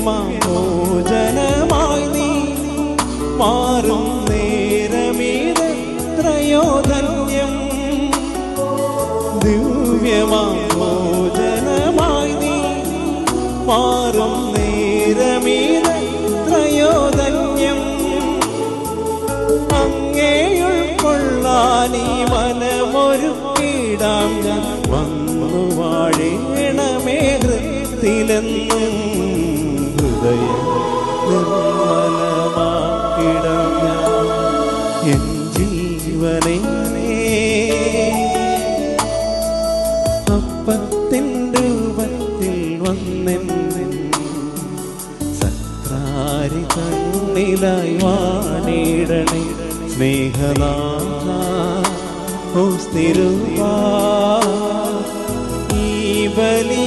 ദിവ്യമോചനമായി നീ മാറും നേരമേത്രയോ ധന്യം. ദിവ്യമോചനമായി നീ മാറും നേരമേത്രയോ ധന്യം. അങ്ങേയുൾക്കൊള്ളാനീ മനമൊരുക്കിടാം ഞാൻ വന്നു വാഴേണമേ ഹൃത്തിലെന്നും. ഹൃദയം നിർമ്മലമാക്കിടാം ഞാൻ എൻ ജീവനെ. അപ്പത്തിൻ രൂപത്തിൽ വന്നെന്ന് സത്രാരി കണ്ണിലായി വാണിടണേ സ്നേഹനാഥ. ഓ സ്ഥിരൂപാ ഈ ബലി